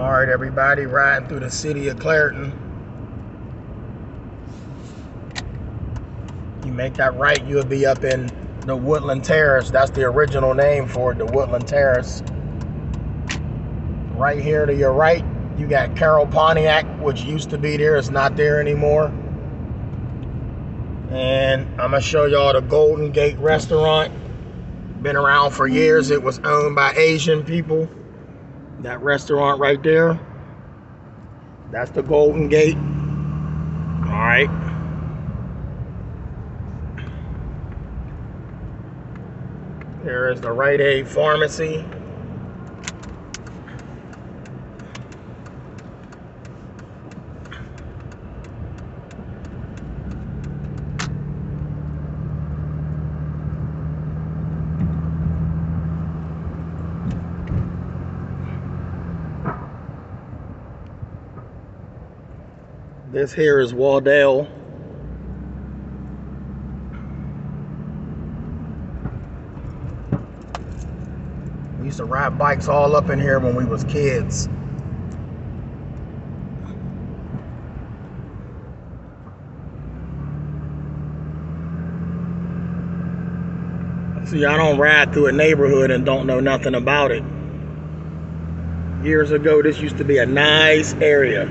All right, everybody, riding through the city of Clairton. You make that right, you'll be up in the Woodland Terrace. That's the original name for it, the Woodland Terrace. Right here to your right, you got Carroll Pontiac, which used to be there. It's not there anymore. And I'm gonna show y'all the Golden Gate restaurant. Been around for years. It was owned by Asian people. That restaurant right there, that's the Golden Gate. All right. There is the Rite Aid Pharmacy. This here is Waddell. We used to ride bikes all up in here when we was kids. See, I don't ride through a neighborhood and don't know nothing about it. Years ago, this used to be a nice area.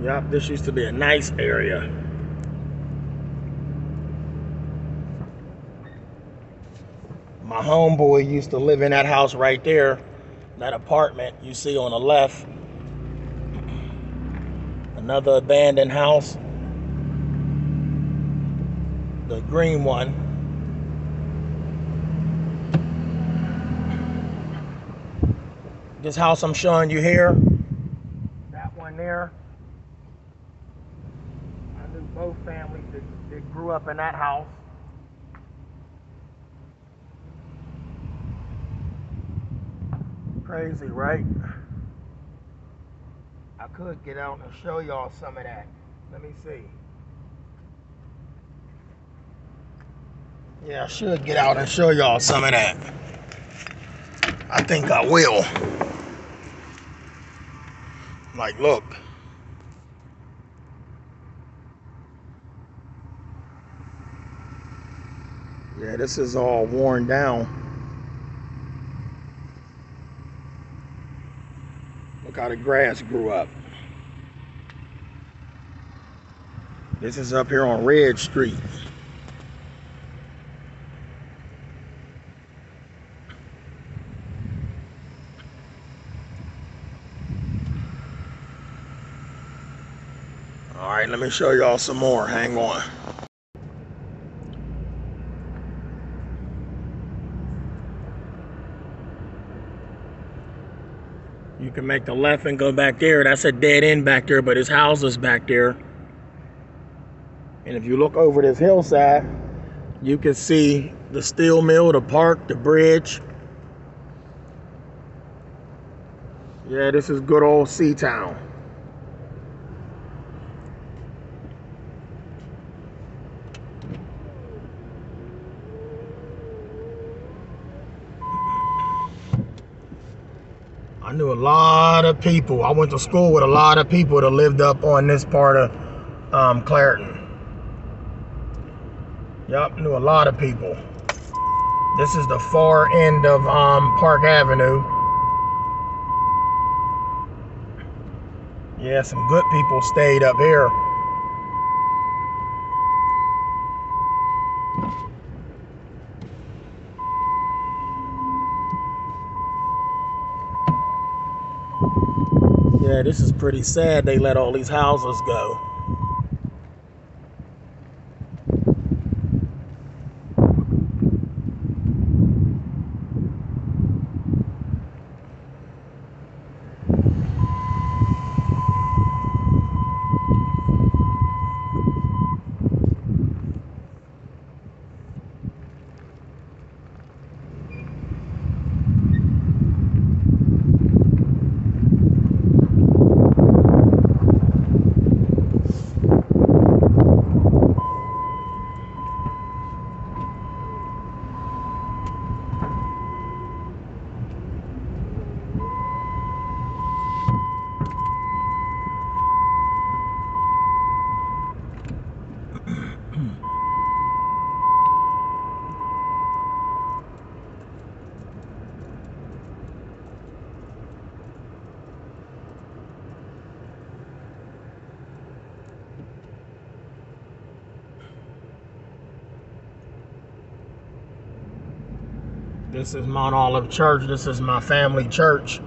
Yup, this used to be a nice area. My homeboy used to live in that house right there, that apartment you see on the left. Another abandoned house. The green one. This house I'm showing you here, that one there. I knew both families that grew up in that house. Crazy, right? I could get out and show y'all some of that. Let me see. Yeah, I should get out and show y'all some of that. I think I will. Like, look. Yeah, this is all worn down. Look how the grass grew up. This is up here on Red Street. All right, let me show y'all some more. Hang on. You can make the left and go back there. That's a dead end back there, but his house is back there. And if you look over this hillside, you can see the steel mill, the park, the bridge. Yeah, this is good old Seatown. I knew a lot of people. I went to school with a lot of people that lived up on this part of Clairton. Yep, knew a lot of people. This is the far end of Park Avenue. Yeah, some good people stayed up here. Yeah, this is pretty sad they let all these houses go. This is Mount Olive Church. This is my family church.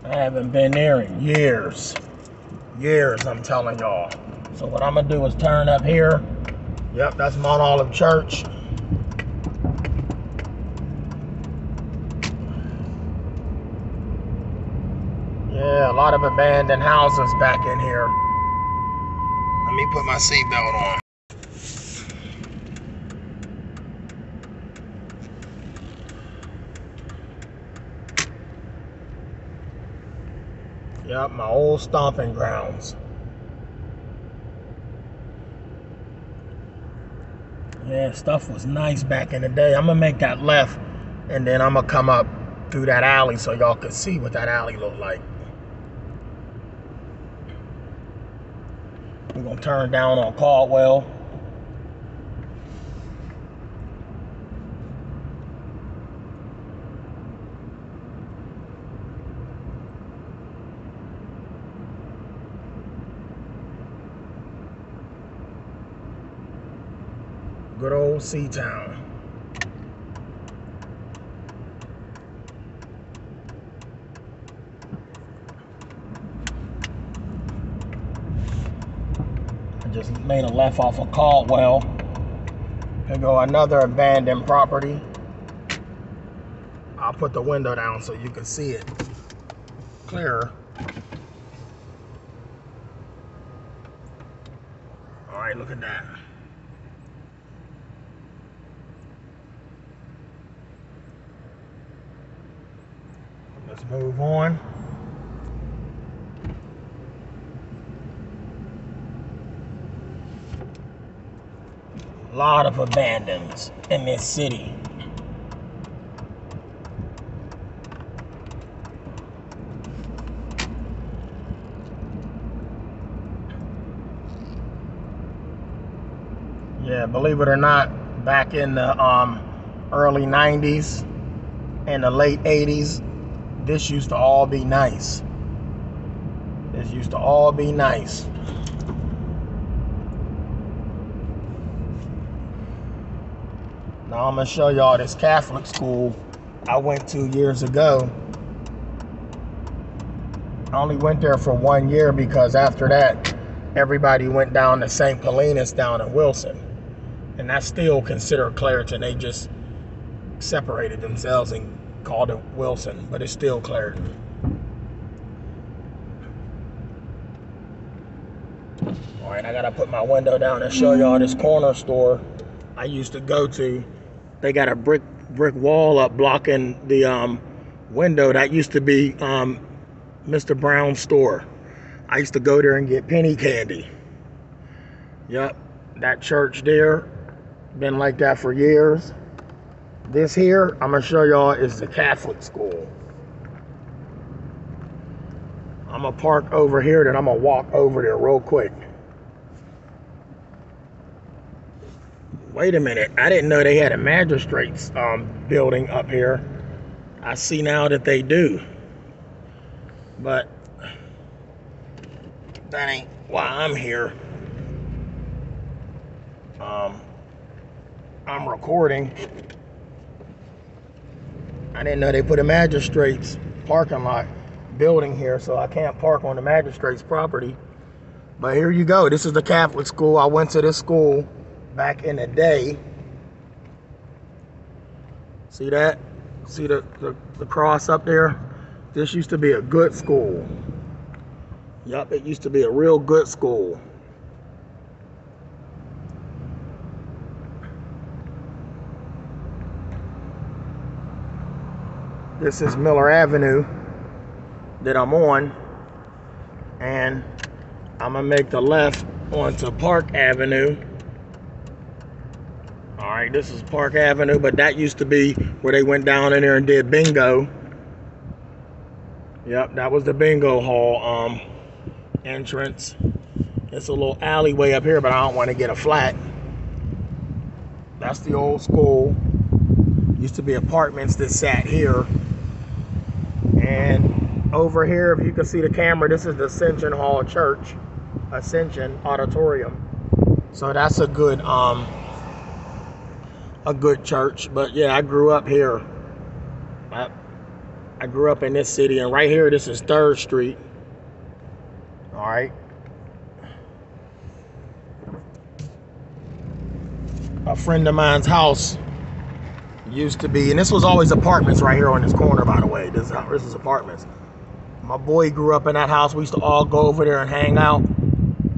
I haven't been there in years. Years, I'm telling y'all. So what I'm gonna do is turn up here. Yep, that's Mount Olive Church. Yeah, a lot of abandoned houses back in here. Let me put my seatbelt on. Yep, my old stomping grounds. Yeah, stuff was nice back in the day. I'm gonna make that left, and then I'm gonna come up through that alley so y'all can see what that alley looked like. We're gonna turn down on Caldwell. Good old Seatown. I just made a left off of Caldwell. Here go another abandoned property. I'll put the window down so you can see it clearer. All right, look at that. Let's move on. A lot of abandons in this city. Yeah, believe it or not, back in the early 90s and the late 80s, this used to all be nice. This used to all be nice. Now I'm gonna show y'all this Catholic school I went to years ago. I only went there for 1 year because after that, everybody went down to St. Paulinus down in Wilson. And that's still considered Clairton. They just separated themselves and called it Wilson, but it's still Clairton. All right, I gotta put my window down and show y'all this corner store I used to go to. They got a brick wall up blocking the window. That used to be Mr. Brown's store. I used to go there and get penny candy. Yep, that church there, been like that for years. This here, I'm gonna show y'all, is the Catholic school. I'm gonna park over here, then I'm gonna walk over there real quick. Wait a minute, I didn't know they had a magistrate's building up here. I see now that they do. But that ain't why I'm here. I'm recording. I didn't know they put a magistrate's parking lot building here, so I can't park on the magistrate's property. But here you go. This is the Catholic school. I went to this school back in the day. See that? See the cross up there? This used to be a good school. Yup, it used to be a real good school. This is Miller Avenue that I'm on, and I'm gonna make the left onto Park Avenue. All right, this is Park Avenue, but that used to be where they went down in there and did bingo. Yep, that was the bingo hall entrance. It's a little alleyway up here, but I don't want to get a flat. That's the old school. Used to be apartments that sat here. And over here, if you can see the camera, this is the Ascension Hall Church, Ascension Auditorium. So that's a good church. But yeah, I grew up here. I grew up in this city, and right here, this is 3rd Street. All right. A friend of mine's house used to be, and this was always apartments right here on this corner, by the way. This is apartments. My boy grew up in that house. We used to all go over there and hang out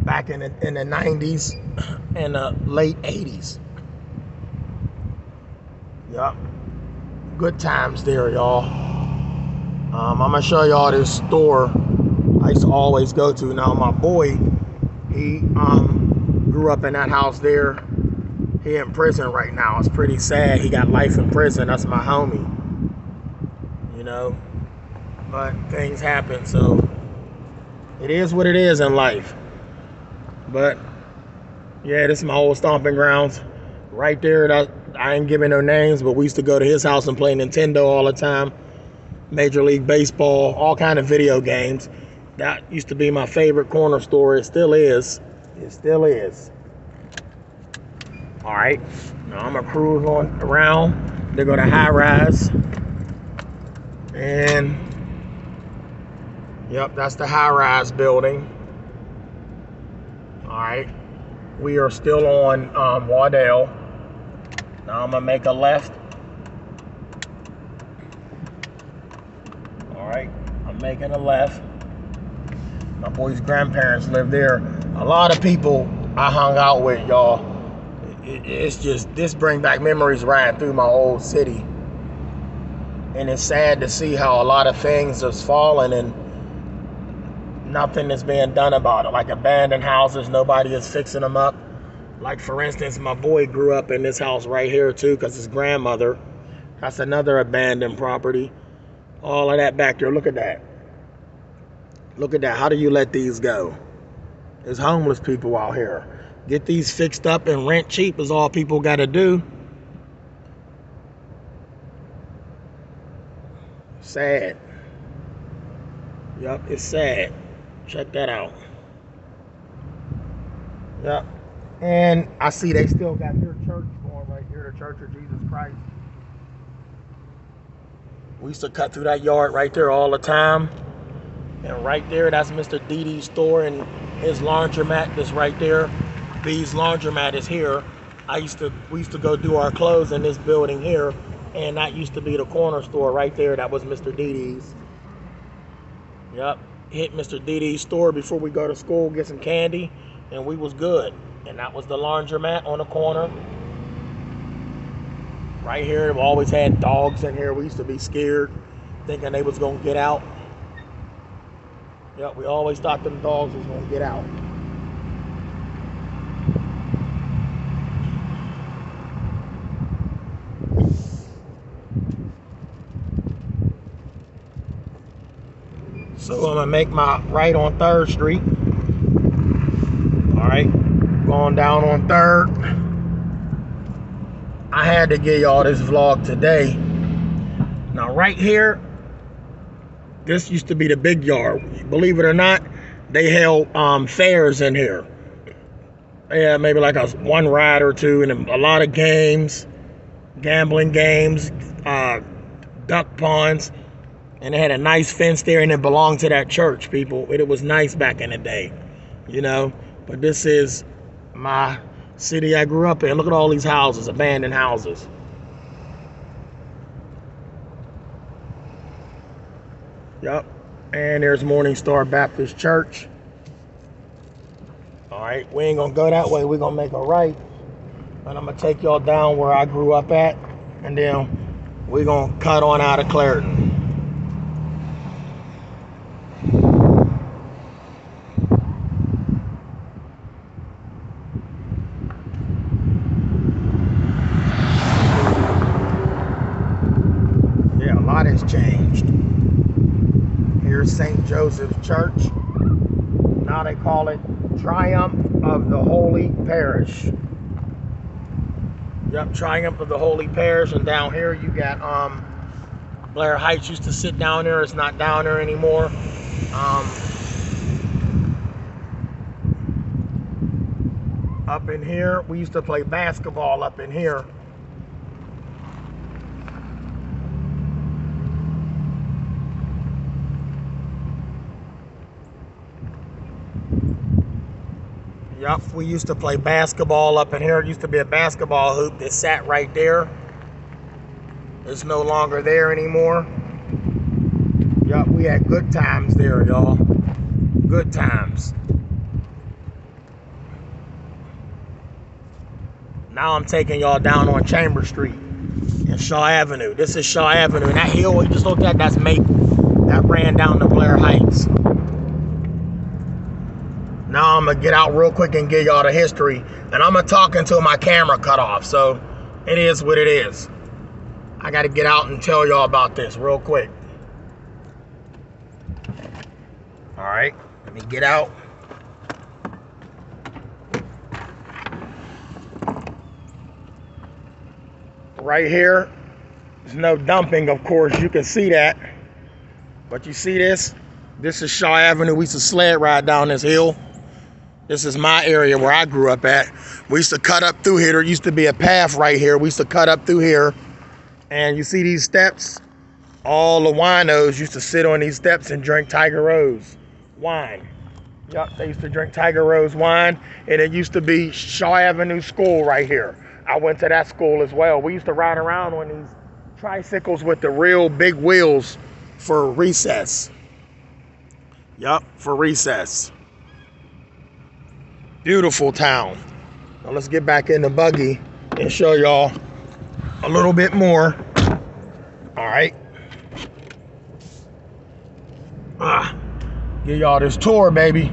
back in the 90s and the late 80s. Yup. Good times there, y'all. I'm gonna show y'all this store I used to always go to. Now my boy, he grew up in that house there. He in prison right now. It's pretty sad. He got life in prison. That's my homie. You know, but things happen, so it is what it is in life. But yeah, this is my old stomping grounds. Right there, I ain't giving no names, but we used to go to his house and play Nintendo all the time. Major League Baseball, all kind of video games. That used to be my favorite corner store. It still is. It still is. All right, now I'm gonna cruise on around. They go to high rise, and yep, that's the high rise building. All right, we are still on Waddell. Now I'm gonna make a left. All right, I'm making a left. My boy's grandparents live there. A lot of people I hung out with, y'all. It's just, this brings back memories riding through my old city. And it's sad to see how a lot of things is falling and nothing is being done about it. Like abandoned houses, nobody is fixing them up. Like for instance, my boy grew up in this house right here too, because his grandmother, that's another abandoned property. All of that back there, look at that. Look at that, how do you let these go? There's homeless people out here. Get these fixed up and rent cheap is all people got to do. Sad. Yup, it's sad. Check that out. Yup. And I see they still got their church going right here, the Church of Jesus Christ. We used to cut through that yard right there all the time. And right there, that's Mr. Didi's store and his laundromat that's right there. B's laundromat is here. We used to go do our clothes in this building here, and that used to be the corner store right there. That was Mr. Didi's. Yep, hit Mr. Didi's store before we go to school, get some candy, and we was good. And that was the laundromat on the corner. Right here, we always had dogs in here. We used to be scared, thinking they was gonna get out. Yep, we always thought them dogs was gonna get out. So I'm gonna make my right on 3rd Street. All right, going down on 3rd. I had to give y'all this vlog today. Now right here, this used to be the big yard. Believe it or not, they held fairs in here. Yeah, maybe like one ride or two, and a lot of games, gambling games, duck ponds. And it had a nice fence there, and it belonged to that church, people. It was nice back in the day, you know. But this is my city I grew up in. Look at all these houses, abandoned houses. Yep. And there's Morning Star Baptist Church. All right, we ain't gonna go that way. We're gonna make a right. And I'm gonna take y'all down where I grew up at. And then we're gonna cut on out of Clairton. Has changed. Here's St. Joseph's Church. Now they call it Triumph of the Holy Parish. Yep, Triumph of the Holy Parish. And down here you got Blair Heights used to sit down there. It's not down there anymore. Up in here, we used to play basketball up in here. Yup, we used to play basketball up in here. It used to be a basketball hoop that sat right there. It's no longer there anymore. Yup, we had good times there, y'all. Good times. Now I'm taking y'all down on Chambers Street and Shaw Avenue. This is Shaw Avenue. And that hill we just looked at, that's Maple. That ran down to Blair Heights. Now I'm gonna get out real quick and give y'all the history. And I'm gonna talk until my camera cut off. So it is what it is. I gotta get out and tell y'all about this real quick. All right, let me get out. Right here, there's no dumping, of course, you can see that. But you see this? This is Shaw Avenue. We used to sled ride down this hill. This is my area where I grew up at. We used to cut up through here. There used to be a path right here. We used to cut up through here. And you see these steps? All the winos used to sit on these steps and drink Tiger Rose wine. Yup, they used to drink Tiger Rose wine. And it used to be Shaw Avenue School right here. I went to that school as well. We used to ride around on these tricycles with the real big wheels for recess. Yup, for recess. Beautiful town. Now let's get back in the buggy and show y'all a little bit more. All right. Give y'all this tour, baby.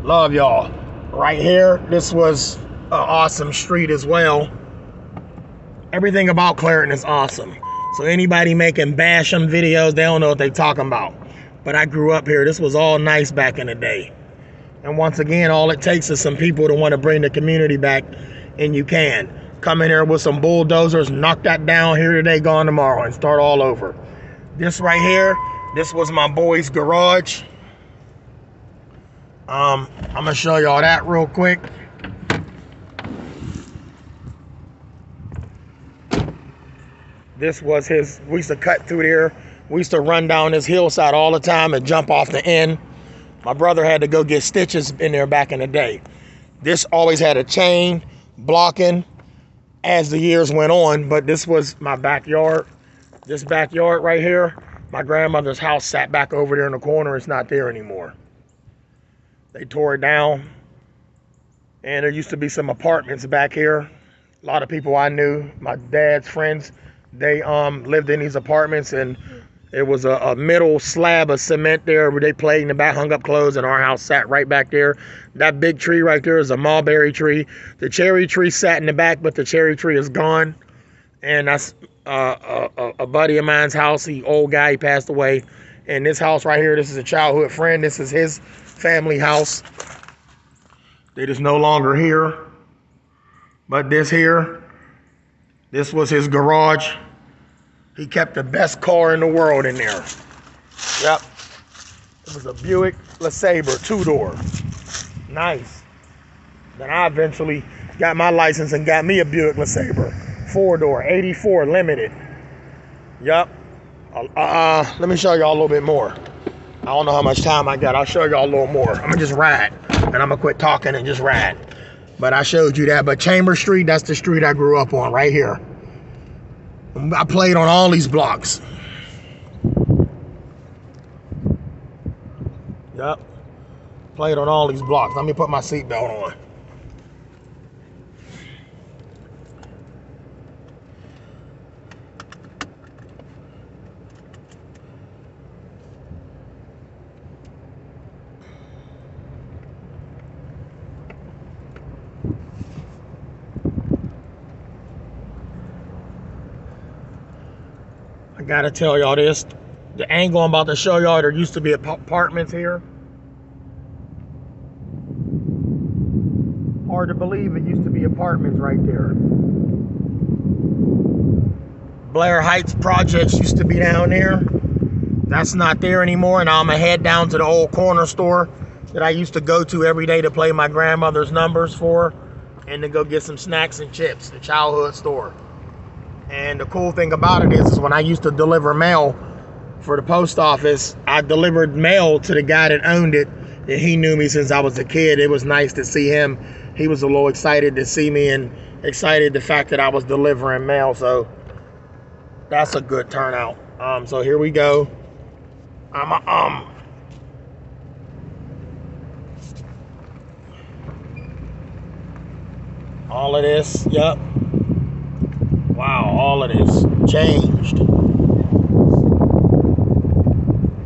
Love y'all. Right here, this was an awesome street as well. Everything about Clairton is awesome. So anybody making Basham videos, they don't know what they talking about. But I grew up here. This was all nice back in the day. And once again, all it takes is some people to want to bring the community back, and you can. Come in here with some bulldozers, knock that down here today, gone tomorrow, and start all over. This right here, this was my boy's garage. I'm going to show y'all that real quick. This was his, we used to cut through there. We used to run down this hillside all the time and jump off the end. My brother had to go get stitches in there back in the day. This always had a chain blocking as the years went on, but this was my backyard. This backyard right here, my grandmother's house sat back over there in the corner. It's not there anymore. They tore it down. And there used to be some apartments back here. A lot of people I knew, my dad's friends, they lived in these apartments, and it was a middle slab of cement there where they played in the back, hung up clothes, and our house sat right back there. That big tree right there is a mulberry tree. The cherry tree sat in the back, but the cherry tree is gone. And that's a buddy of mine's house. He old guy, he passed away. And this house right here, this is a childhood friend. This is his family house. They just no longer here. But this here, this was his garage. He kept the best car in the world in there. Yep. It was a Buick LeSabre 2-door. Nice. Then I eventually got my license and got me a Buick LeSabre 4-door, 84 limited. Yep. Let me show y'all a little bit more. I don't know how much time I got. I'll show y'all a little more. I'm gonna just ride, and I'm gonna quit talking and just ride. But I showed you that. But Chambers Street, that's the street I grew up on right here. I played on all these blocks. Yep. Played on all these blocks. Let me put my seatbelt on. I gotta tell y'all this. The angle I'm about to show y'all, there used to be apartments here. Hard to believe it used to be apartments right there. Blair Heights projects used to be down there. That's not there anymore. Now I'm gonna head down to the old corner store that I used to go to every day to play my grandmother's numbers for, and to go get some snacks and chips, the childhood store. And the cool thing about it is when I used to deliver mail for the post office, I delivered mail to the guy that owned it And he knew me since I was a kid. It was nice to see him. He was a little excited to see me and excited the fact that I was delivering mail. So that's a good turnout. So here we go. All of this, yep. Wow, all of this changed.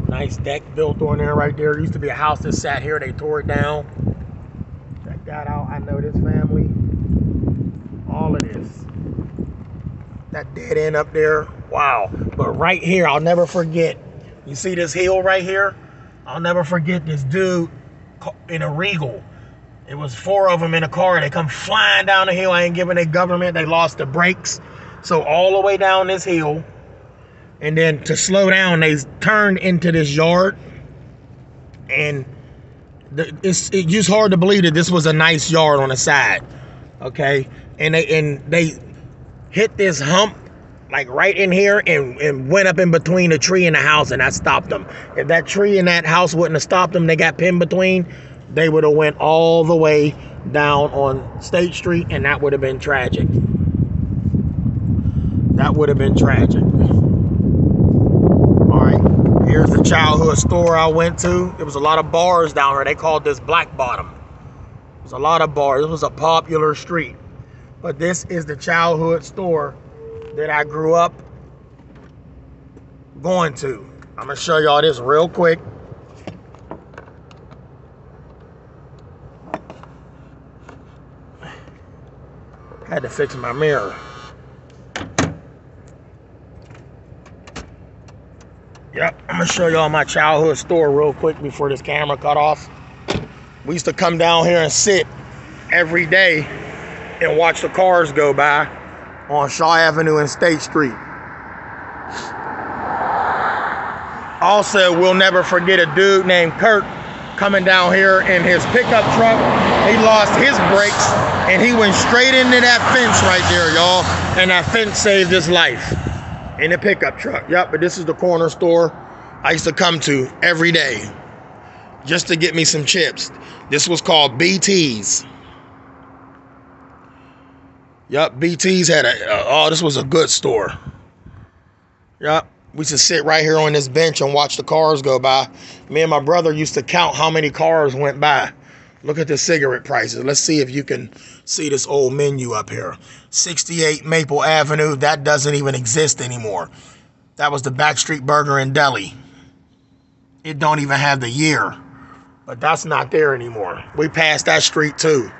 Nice deck built on there right there. Used to be a house that sat here. They tore it down. Check that out. I know this family. All of this. That dead end up there. Wow. But right here, I'll never forget. You see this hill right here? I'll never forget this dude in a Regal. It was 4 of them in a car. They come flying down the hill. I ain't giving a government. They lost the brakes. So all the way down this hill. And then to slow down, they turned into this yard. And it's just hard to believe that this was a nice yard on the side. Okay? And they hit this hump like right in here and went up in between the tree and the house, and that stopped them. If that tree and that house wouldn't have stopped them, they got pinned between, they would have went all the way down on State Street, and that would have been tragic. That would have been tragic. All right, here's the childhood store I went to. There was a lot of bars down there. They called this Black Bottom. There's a lot of bars. It was a popular street. But this is the childhood store that I grew up going to. I'm gonna show y'all this real quick. Had to fix my mirror. Yep, I'm gonna show y'all my childhood store real quick before this camera cut off. We used to come down here and sit every day and watch the cars go by on Shaw Avenue and State Street. Also, we'll never forget a dude named Kurt coming down here in his pickup truck. He lost his brakes and he went straight into that fence right there, y'all. And that fence saved his life in a pickup truck. Yep, but this is the corner store I used to come to every day just to get me some chips. This was called BT's. Yep, BT's had oh, this was a good store. Yep, we used to sit right here on this bench and watch the cars go by. Me and my brother used to count how many cars went by. Look at the cigarette prices. Let's see if you can see this old menu up here. 68 Maple Avenue, that doesn't even exist anymore. That was the Backstreet Burger and Deli. It don't even have the year, but that's not there anymore. We passed that street too.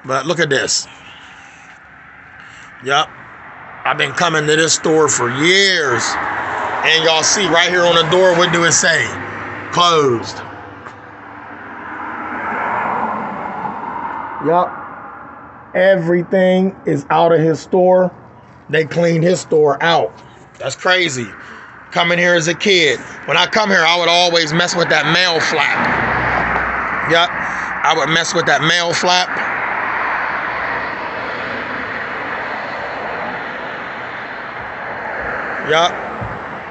But look at this. Yep, I've been coming to this store for years. And y'all see right here on the door, what do it say? Closed. Yep, everything is out of his store. They cleaned his store out. That's crazy. Coming here as a kid. When I come here, I would always mess with that mail flap. Yep, I would mess with that mail flap. Yup,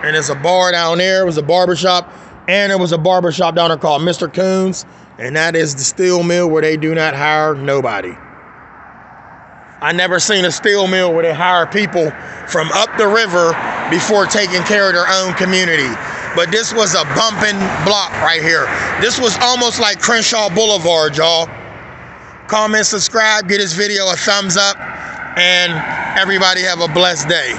and there's a bar down there. It was a barbershop, and there was a barbershop down there called Mr. Coons, and that is the steel mill where they do not hire nobody. I never seen a steel mill where they hire people from up the river before taking care of their own community. But this was a bumping block right here. This was almost like Crenshaw Boulevard, y'all. Comment, subscribe, get this video a thumbs up, and everybody have a blessed day.